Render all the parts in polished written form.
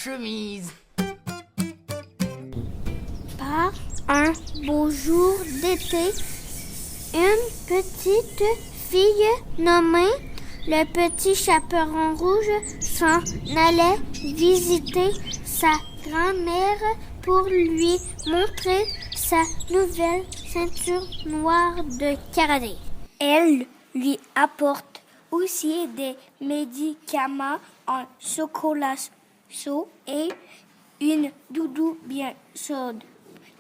chemise. Par un beau jour d'été, une petite fille nommée le Petit Chaperon Rouge s'en allait visiter sa grand-mère pour lui montrer sa nouvelle ceinture noire de karaté. Elle lui apporte aussi des médicaments en chocolat chaud et une doudou bien chaude,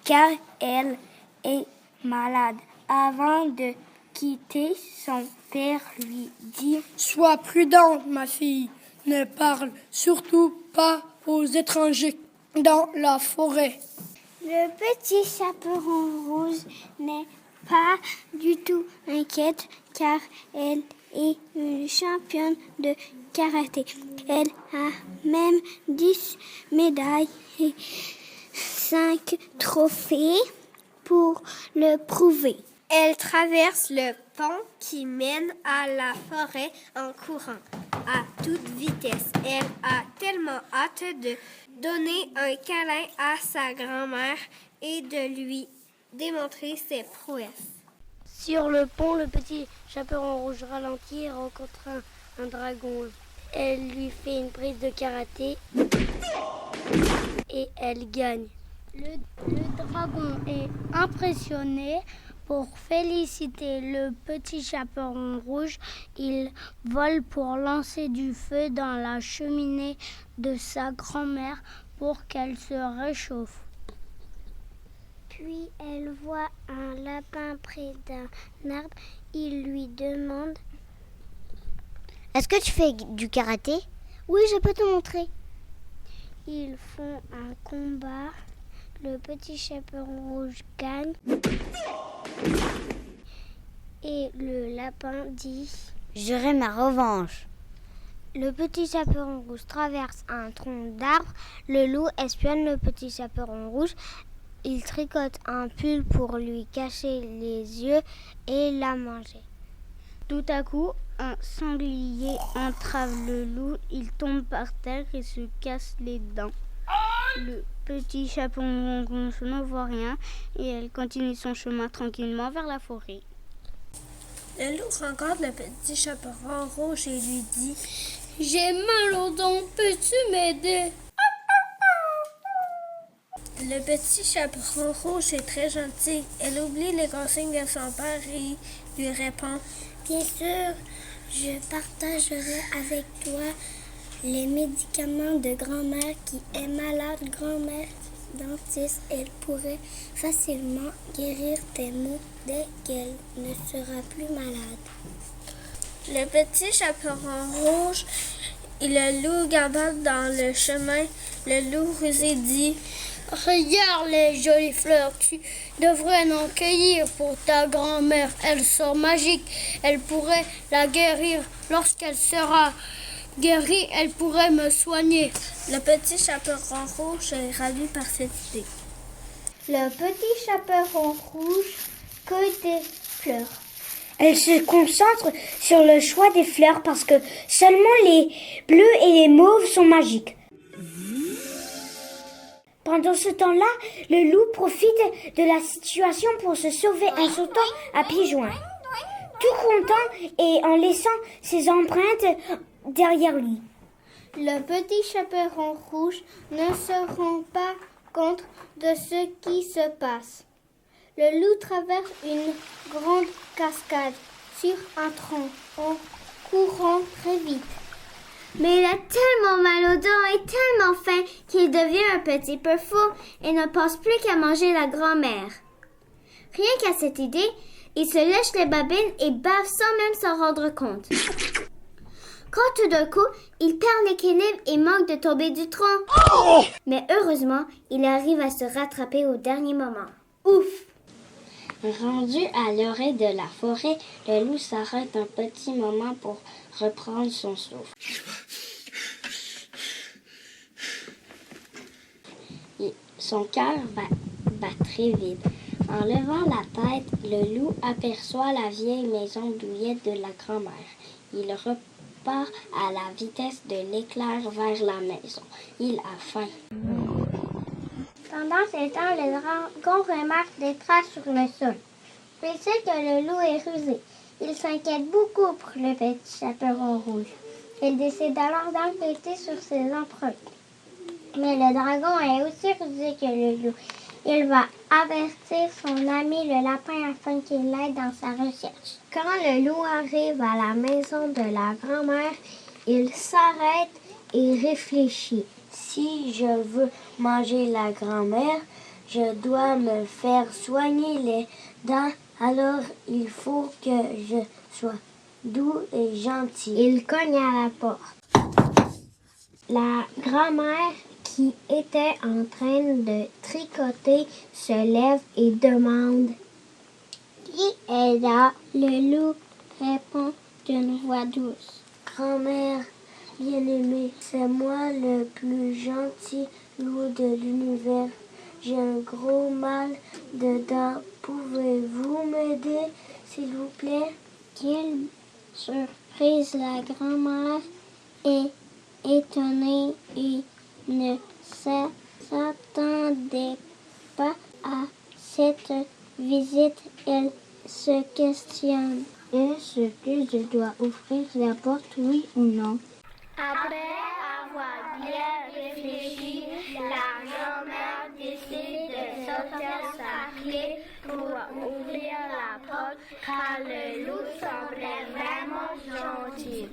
car elle est malade. Avant de quitter, son père lui dit « Sois prudente, ma fille. Ne parle surtout pas aux étrangers dans la forêt. » Le Petit Chaperon Rouge n'est pas du tout inquiète car elle est une championne de karaté. Elle a même 10 médailles et 5 trophées pour le prouver. Elle traverse le pont qui mène à la forêt en courant à toute vitesse. Elle a tellement hâte de donner un câlin à sa grand-mère et de lui démontrer ses prouesses. Sur le pont, le Petit Chaperon Rouge ralentit et rencontre un dragon. Elle lui fait une prise de karaté et elle gagne. Le dragon est impressionné. Pour féliciter le Petit Chaperon Rouge, il vole pour lancer du feu dans la cheminée de sa grand-mère pour qu'elle se réchauffe. Puis elle voit un lapin près d'un arbre. Il lui demande « Est-ce que tu fais du karaté ?»« Oui, je peux te montrer. » Ils font un combat. Le Petit Chaperon Rouge gagne. Et le lapin dit « J'aurai ma revanche ». Le Petit Chaperon Rouge traverse un tronc d'arbre. Le loup espionne le Petit Chaperon Rouge. Il tricote un pull pour lui cacher les yeux et la manger. Tout à coup, un sanglier entrave le loup. Il tombe par terre et se casse les dents. Le Petit Chaperon Rouge ne voit rien et elle continue son chemin tranquillement vers la forêt. Le loup rencontre le Petit Chaperon Rouge et lui dit « J'ai mal aux dents, peux-tu m'aider ?» Le Petit Chaperon Rouge est très gentil. Elle oublie les consignes de son père et lui répond « Bien sûr, je partagerai avec toi les médicaments de grand-mère qui est malade. Grand-mère dentiste, elle pourrait facilement guérir tes maux dès qu'elle ne sera plus malade. » Le Petit Chaperon Rouge et le loup gambadent dans le chemin. Le loup rusé dit « Regarde les jolies fleurs, tu devrais en cueillir pour ta grand-mère. Elles sont magiques, elle pourrait la guérir. Lorsqu'elle sera guérie, elle pourrait me soigner. » Le Petit Chaperon Rouge est ravi par cette idée. Le Petit Chaperon Rouge cueille des fleurs. Elle se concentre sur le choix des fleurs parce que seulement les bleus et les mauves sont magiques. Pendant ce temps-là, le loup profite de la situation pour se sauver en sautant à pieds joints, tout content et en laissant ses empreintes derrière lui. Le Petit Chaperon Rouge ne se rend pas compte de ce qui se passe. Le loup traverse une grande cascade sur un tronc en courant très vite. Mais il a tellement mal aux dents et tellement faim qu'il devient un petit peu fou et ne pense plus qu'à manger la grand-mère. Rien qu'à cette idée, il se lèche les babines et bave sans même s'en rendre compte. Quand tout d'un coup, il perd l'équilibre et manque de tomber du tronc. Mais heureusement, il arrive à se rattraper au dernier moment. Ouf! Rendu à l'orée de la forêt, le loup s'arrête un petit moment pour reprendre son souffle. Son cœur bat très vite. En levant la tête, le loup aperçoit la vieille maison douillette de la grand-mère. Il part à la vitesse de l'éclair vers la maison. Il a faim. Pendant ce temps, le dragon remarque des traces sur le sol. Il sait que le loup est rusé. Il s'inquiète beaucoup pour le petit chaperon rouge. Il décide alors d'enquêter sur ses empreintes. Mais le dragon est aussi rusé que le loup. Il va avertir son ami le lapin afin qu'il l'aide dans sa recherche. Quand le loup arrive à la maison de la grand-mère, il s'arrête et réfléchit. Si je veux manger la grand-mère, je dois me faire soigner les dents. Alors il faut que je sois doux et gentil. Il cogne à la porte. La grand-mère, qui était en train de tricoter, se lève et demande « Qui est là ?» Le loup répond d'une voix douce. « Grand-mère bien-aimée, c'est moi le plus gentil loup de l'univers. J'ai un gros mal de dents. Pouvez-vous m'aider, s'il vous plaît? » Quelle surprise! La grand-mère est étonnée et ne s'attendait pas à cette visite. Elle se questionne. Est-ce que je dois ouvrir la porte, oui ou non? Après avoir bien réfléchi, la grand-mère décide de sortir sa clé pour ouvrir la porte car le loup semblait vraiment gentil.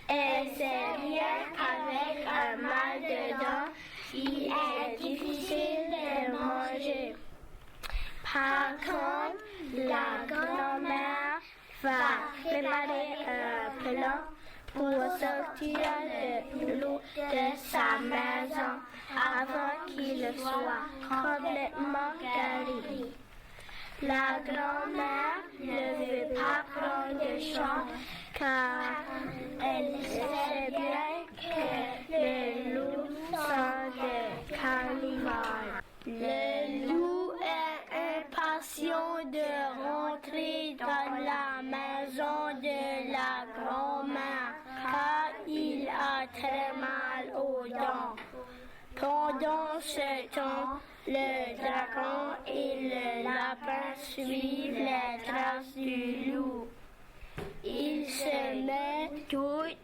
Elle sait bien qu'avec un mal de dents, il est difficile de manger. Par contre, la grand-mère va préparer un plan pour sortir le loup de sa maison avant qu'il soit complètement guéri. La grand-mère ne veut pas prendre de chance car elle sait bien que le loup sent de carnivore. Le loup est impatient de rentrer dans la maison de la grand-mère car il a très mal aux dents. Pendant ce temps, le dragon et le lapin suivent les traces du loup. Ils se mettent tous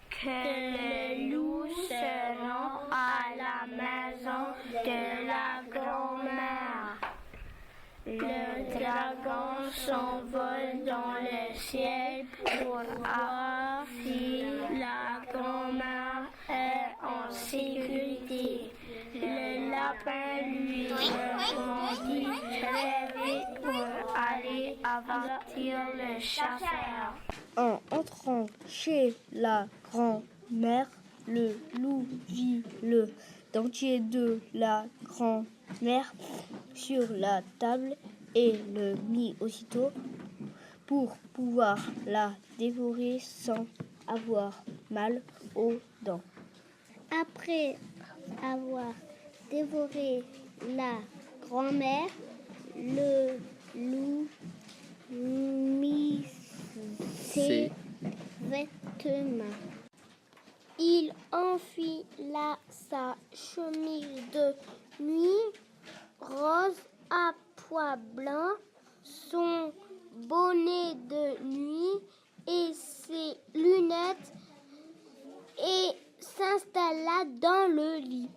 que le loup se rend à la maison de la grand-mère. Le dragon s'envole dans le ciel pour voir si la grand-mère est en sécurité. Le lapin lui répondit très vite pour aller avertir le chasseur. En entrant chez la grand-mère, le loup vit le dentier de la grand-mère sur la table et le mit aussitôt pour pouvoir la dévorer sans avoir mal aux dents. Après avoir dévoré la grand-mère, le loup mit ses vêtements. Il enfila sa chemise de nuit rose à pois blancs, son bonnet de nuit et ses lunettes et s'installa dans le lit.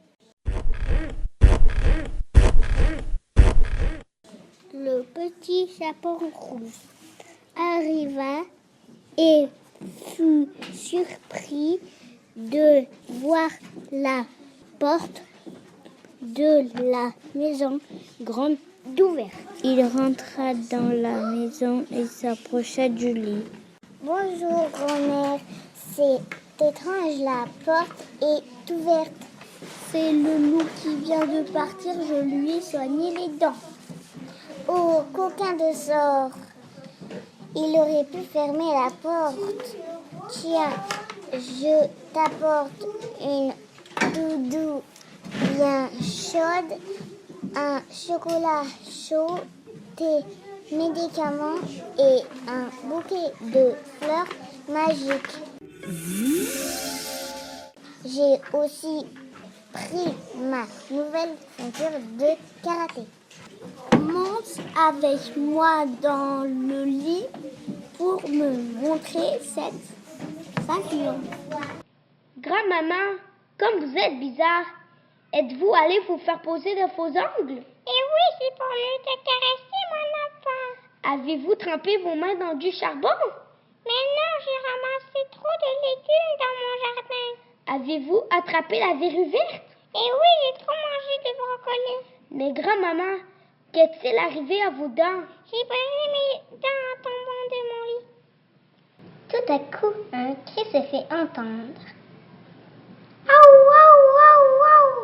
Le petit chaperon rouge arriva et fut surpris de voir la porte de la maison grande ouverte. Il rentra dans la maison et s'approcha du lit. Bonjour, grand-mère. C'est étrange, la porte est ouverte. C'est le loup qui vient de partir, je lui ai soigné les dents. Oh, coquin de sort. Il aurait pu fermer la porte. Tiens, je t'apporte une doudou bien chaude, un chocolat chaud, tes médicaments et un bouquet de fleurs magique. J'ai aussi pris ma nouvelle ceinture de karaté. Monte avec moi dans le lit pour me montrer cette ceinture. Grand-maman, comme vous êtes bizarre, êtes-vous allé vous faire poser de faux ongles? Et oui, c'est pour mieux te caresser, mon enfant. Avez-vous trempé vos mains dans du charbon? Mais non, j'ai ramassé trop de légumes dans mon jardin. Avez-vous attrapé la verrue verte? Et oui, j'ai trop mangé de brocolis. Mais grand-maman, qu'est-il arrivé à vos dents? J'ai brisé mes dents en tombant de mon lit. Tout à coup, un cri se fait entendre. Aou, aou, aou, aou.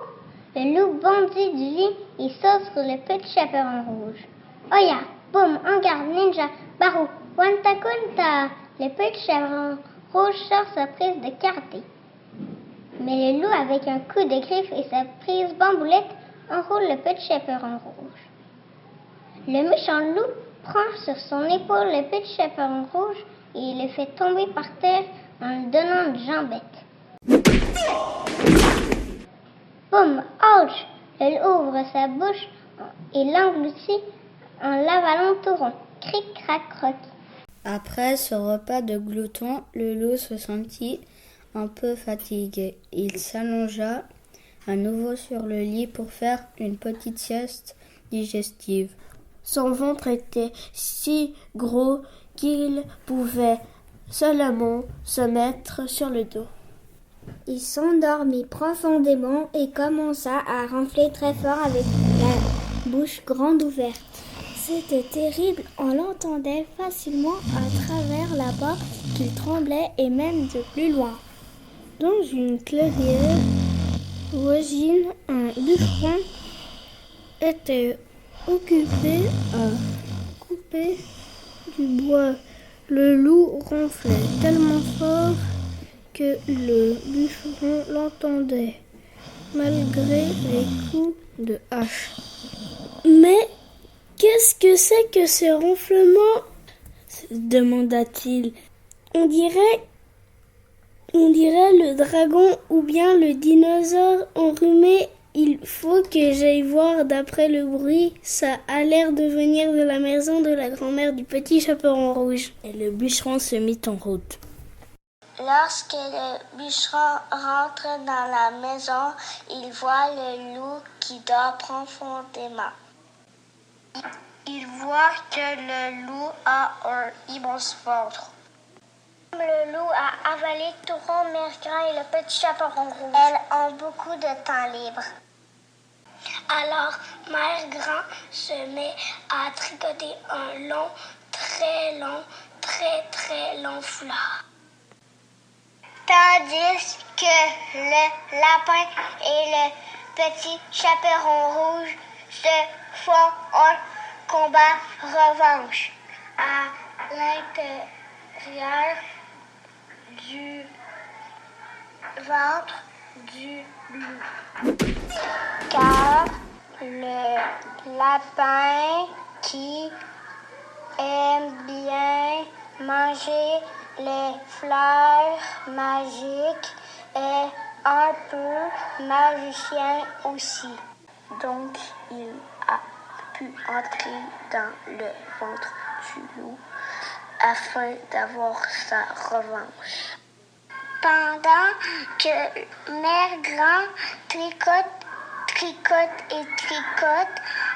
Le loup bondit du lit et saute sur le petit chaperon rouge. Oya, boum, en garde, ninja, barou, wanta kunta. Le petit chaperon rouge sort sa prise de karaté. Mais le loup, avec un coup de griffe et sa prise bamboulette, enroule le petit chaperon rouge. Le méchant loup prend sur son épaule le petit chaperon rouge et le fait tomber par terre en lui donnant une jambette. Boum! Ouch! Elle ouvre sa bouche et l'engloutit en l'avalant tout rond. Cric, crac, croc. Après ce repas de glouton, le loup se sentit un peu fatigué. Il s'allongea à nouveau sur le lit pour faire une petite sieste digestive. Son ventre était si gros qu'il pouvait seulement se mettre sur le dos. Il s'endormit profondément et commença à ronfler très fort avec la bouche grande ouverte. C'était terrible, on l'entendait facilement à travers la porte qu'il tremblait et même de plus loin. Dans une clairière voisine, un bûcheron était occupé à couper du bois. Le loup ronflait tellement fort que le bûcheron l'entendait, malgré les coups de hache. Mais qu'est-ce que c'est que ce ronflement? Demanda-t-il. On dirait le dragon ou bien le dinosaure enrhumé. Il faut que j'aille voir d'après le bruit. Ça a l'air de venir de la maison de la grand-mère du petit chaperon rouge. Et le bûcheron se mit en route. Lorsque le bûcheron rentre dans la maison, il voit le loup qui dort profondément. Il voit que le loup a un immense ventre. Le loup a avalé Touron, Mergran et le petit chaperon rouge. Elles ont beaucoup de temps libre. Alors, Mère Grand se met à tricoter un long, très long foulard. Tandis que le lapin et le petit chaperon rouge se font un combat revanche à l'intérieur du ventre du loup. Car le lapin qui aime bien manger les fleurs magiques est un peu magicien aussi. Donc, il a pu entrer dans le ventre du loup afin d'avoir sa revanche. Pendant que Mère Grand tricote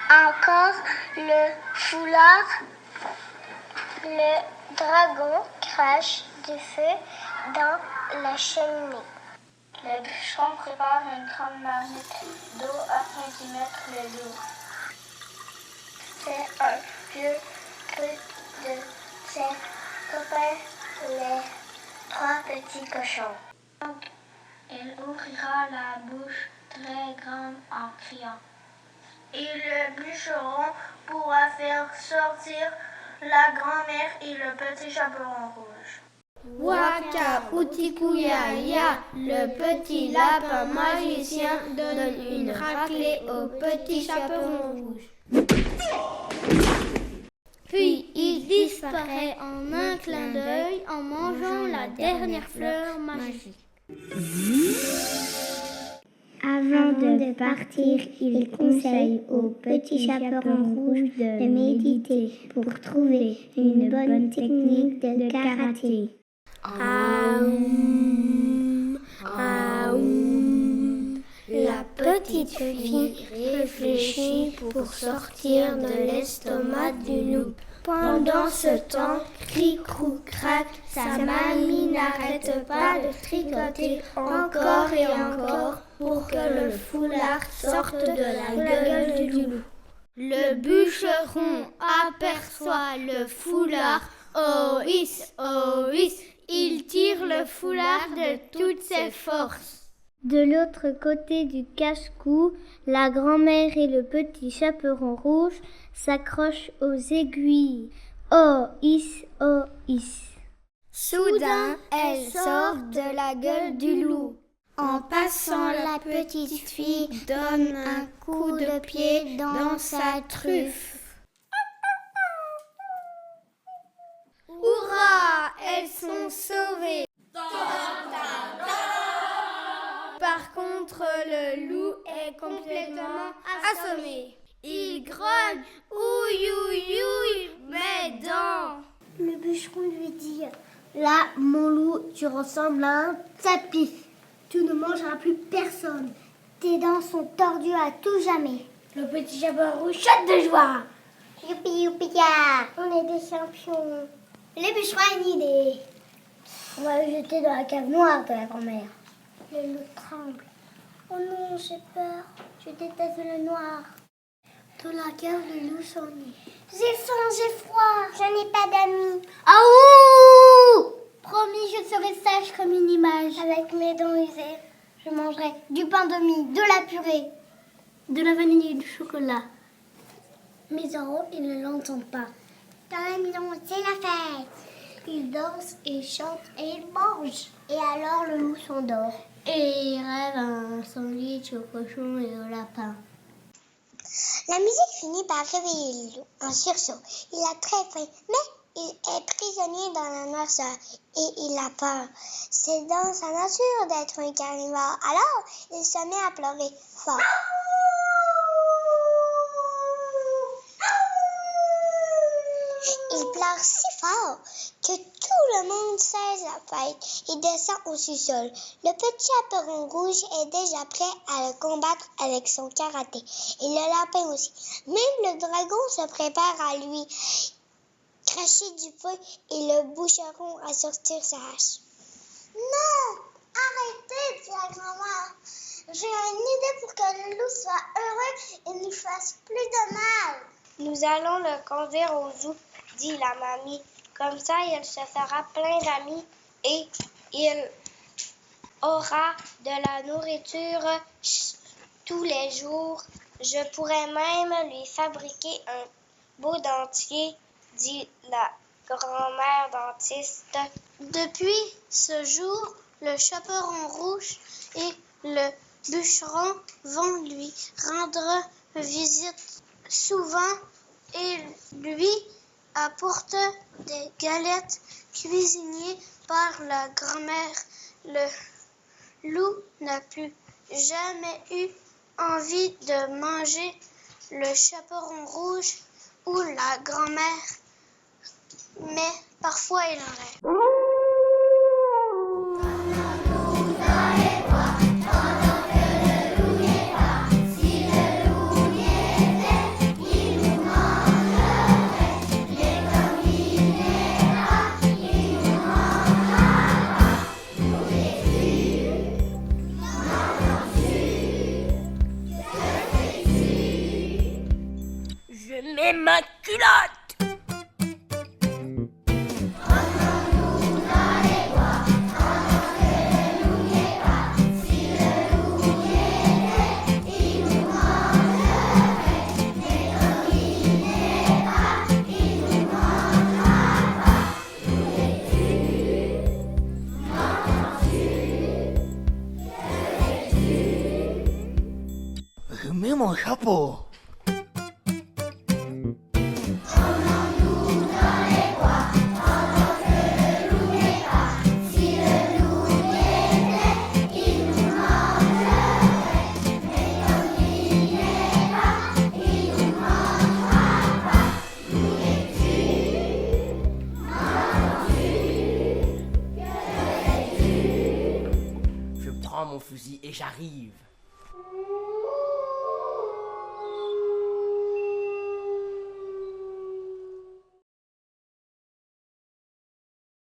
encore le foulard, le dragon crache du feu dans la cheminée. Le bûcheron prépare une grande marmite d'eau afin d'y mettre le loup. C'est un vieux truc de ses copains, les 3 petits cochons. Donc, il ouvrira la bouche très grande en criant. Et le bûcheron pourra faire sortir la grand-mère et le petit chaperon rouge. Waka Utikuya Ya, le petit lapin magicien donne une raclée au petit chaperon rouge. Puis il disparaît en un clin d'œil en mangeant la dernière fleur magique. Avant de partir, il conseille au petit chaperon rouge de méditer pour trouver une bonne technique de karaté. Aoum, aoum. La petite fille réfléchit pour sortir de l'estomac du loup. Pendant ce temps, cric-crou-crac, sa mamie n'arrête pas de tricoter encore et encore pour que le foulard sorte de la gueule du loup. Le bûcheron aperçoit le foulard. Oh is, il tire le foulard de toutes ses forces. De l'autre côté du cache-cou, la grand-mère et le petit chaperon rouge s'accrochent aux aiguilles. Oh is, oh is. Soudain, elle sort de la gueule du loup. En passant, la petite fille donne un coup de pied dans sa truffe. Hurrah! Elles sont sauvées! Par contre, le loup est complètement assommé. Il grogne, ouille, ouille, ouille, mes dents. Le bûcheron lui dit « Là, mon loup, tu ressembles à un tapis. Tu ne mangeras plus personne. Tes dents sont tordues à tout jamais. » Le petit chaperon rouge saute de joie. « Youpi, youpi, ya! On est des champions. » Le bûcheron a une idée. « On va le jeter dans la cave noire de la grand-mère. » Le loup tremble. « Oh non, j'ai peur. Je déteste le noir. » Dans la cave, le loup s'ennuie. « J'ai faim, j'ai froid. Je n'ai pas d'amis. »« Aouh ! Promis, je serai sage comme une image. Avec mes dents usées, je mangerai du pain de mie, de la purée, de la vanille et du chocolat. » Mais en haut, ils ne l'entendent pas. « Dans la maison, c'est la fête. » Ils dansent, ils chantent et ils mangent. Et alors, le loup s'endort. Et il rêve un sandwich au cochon et au lapin. La musique finit par réveiller le loup en sursaut. Il a très faim, mais il est prisonnier dans la noirceur et il a peur. C'est dans sa nature d'être un carnivore. Alors, il se met à pleurer fort. Il pleure si fort que tout le monde cesse la fête et descend au sous-sol. Le petit chaperon rouge est déjà prêt à le combattre avec son karaté. Et le lapin aussi. Même le dragon se prépare à lui cracher du feu et le bûcheron à sortir sa hache. « Non! Arrêtez, dit la grand-mère. J'ai une idée pour que le loup soit heureux et ne fasse plus de mal. » Nous allons le conduire au zoo, dit la mamie. Comme ça, il se fera plein d'amis et il aura de la nourriture tous les jours. Je pourrais même lui fabriquer un beau dentier, dit la grand-mère dentiste. Depuis ce jour, le chaperon rouge et le bûcheron vont lui rendre visite souvent et lui apporte des galettes cuisinées par la grand-mère. Le loup n'a plus jamais eu envie de manger le chaperon rouge ou la grand-mère, mais parfois il en rêve. Mets ma culotte. Je mets mon chapeau. prends mon fusil et j'arrive.